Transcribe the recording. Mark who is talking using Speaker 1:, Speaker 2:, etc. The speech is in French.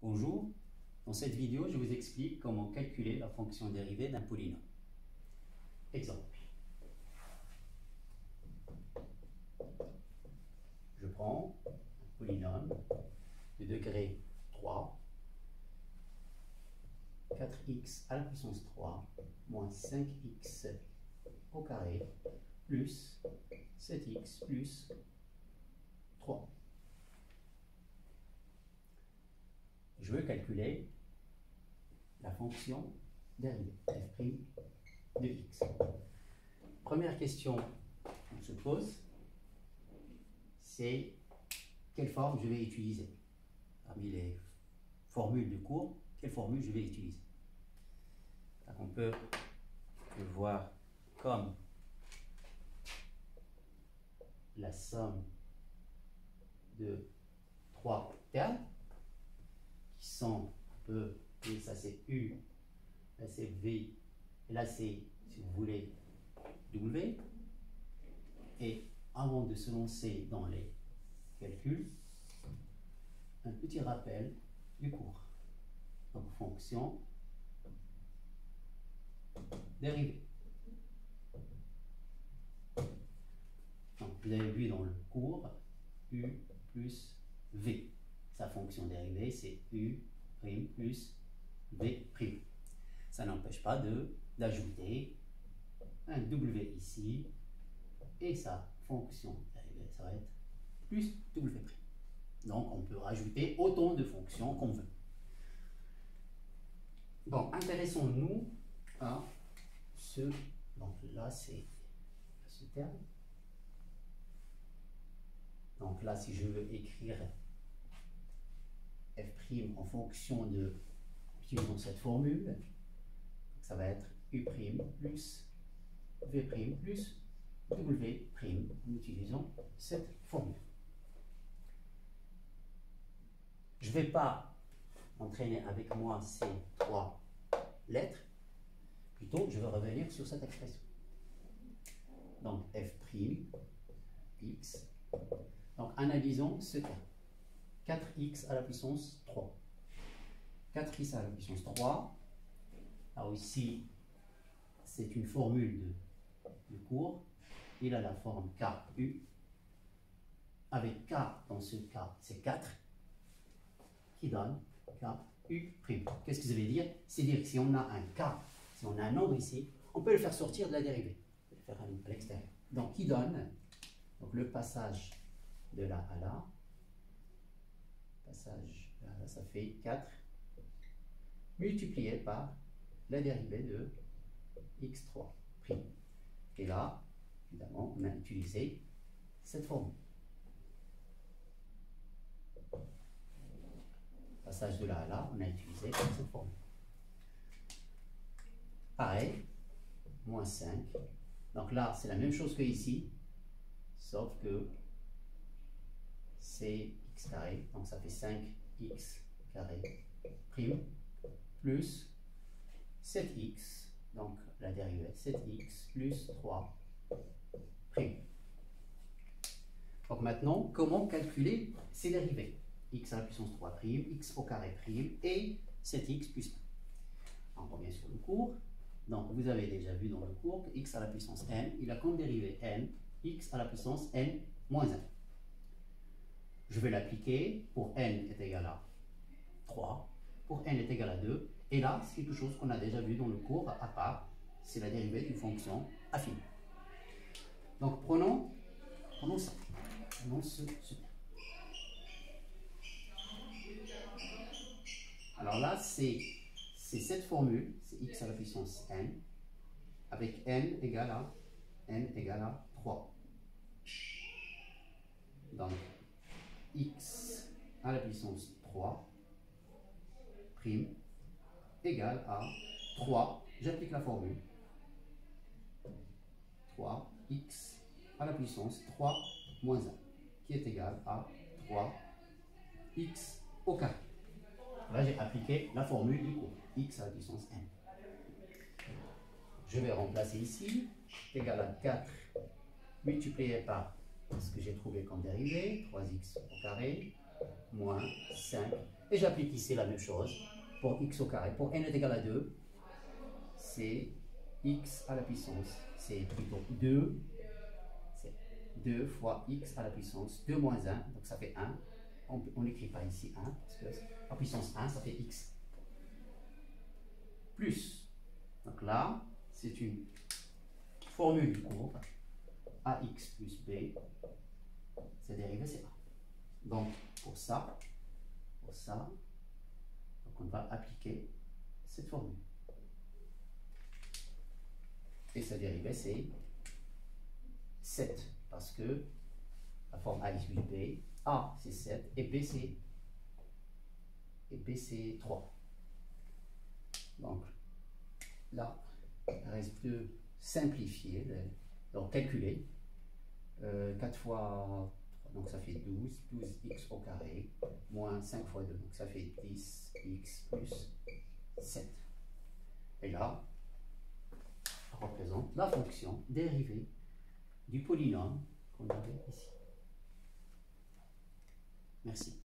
Speaker 1: Bonjour, dans cette vidéo, je vous explique comment calculer la fonction dérivée d'un polynôme. Exemple. Je prends un polynôme de degré 3, 4x à la puissance 3 moins 5x au carré plus 7x plus 3. Je veux calculer la fonction dérivée f' de x. Première question qu'on se pose, c'est quelle forme je vais utiliser. Parmi les formules du cours, quelle formule je vais utiliser. Donc on peut le voir comme la somme de trois termes qui sont un peu, et ça c'est U, là c'est V, et là c'est, si vous voulez, W. Et avant de se lancer dans les calculs, un petit rappel du cours. Donc fonction dérivée. Donc vous avez vu dans le cours U plus V. Sa fonction dérivée c'est U' plus V'. Ça n'empêche pas d'ajouter un W ici et sa fonction dérivée ça va être plus W'. Donc on peut rajouter autant de fonctions qu'on veut. Bon, intéressons-nous à ce, donc là c'est ce terme. Donc là si je veux écrire f' en fonction de, utilisons cette formule, ça va être U' plus V' plus W', en utilisant cette formule. Je ne vais pas entraîner avec moi ces trois lettres, plutôt je vais revenir sur cette expression. Donc f' x, donc analysons ce terme. 4x à la puissance 3. 4x à la puissance 3, là aussi c'est une formule de cours, il a la forme KU, avec K dans ce cas c'est 4, qui donne KU'. Qu'est-ce que ça veut dire? C'est-à-dire que si on a un K, si on a un nombre ici, on peut le faire sortir de la dérivée, on peut le faire à l'extérieur. Donc qui donne donc, le passage de là à là, ça fait 4 multiplié par la dérivée de x3'. Et là, évidemment, on a utilisé cette formule. Passage de là à là, on a utilisé cette formule. Pareil, moins 5. Donc là, c'est la même chose que ici, sauf que c'est x carré, donc ça fait 5x carré prime plus 7x, donc la dérivée 7x plus 3 prime. Donc maintenant, comment calculer ces dérivées? X à la puissance 3 prime, x au carré prime et 7x plus 1. On revient sur le cours. Donc vous avez déjà vu dans le cours que x à la puissance n, il a comme dérivée n, x à la puissance n moins 1. Je vais l'appliquer pour n est égal à 3, pour n est égal à 2, et là, c'est quelque chose qu'on a déjà vu dans le cours à part, c'est la dérivée d'une fonction affine. Donc prenons ça, prenons ce. Alors là, c'est cette formule, c'est x à la puissance n, avec n égale à 3. Donc, x à la puissance 3 prime égale à 3, j'applique la formule, 3x à la puissance 3 moins 1, qui est égal à 3x au carré. Là, j'ai appliqué la formule du cours, x à la puissance n. Je vais remplacer ici, égal à 4 multiplié par ce que j'ai trouvé comme dérivée, 3x au carré, moins 5 Et j'applique ici la même chose pour x au carré. Pour n est égal à 2, c'est x à la puissance, c'est plutôt 2, c'est 2 fois x à la puissance 2 moins 1, donc ça fait 1. On n'écrit pas ici 1, parce que la puissance 1, ça fait x. Plus, donc là, c'est une formule du cours, ax plus b, sa dérivée c'est a. Donc, pour ça, donc on va appliquer cette formule. Et sa dérivée c'est 7, parce que la forme ax plus b, a c'est 7 et b c'est 3. Donc là, il reste de simplifier, donc calculer. 4 fois 3, donc ça fait 12, 12x au carré, moins 5 fois 2, donc ça fait 10x plus 7. Et là, ça représente la fonction dérivée du polynôme qu'on avait ici. Merci.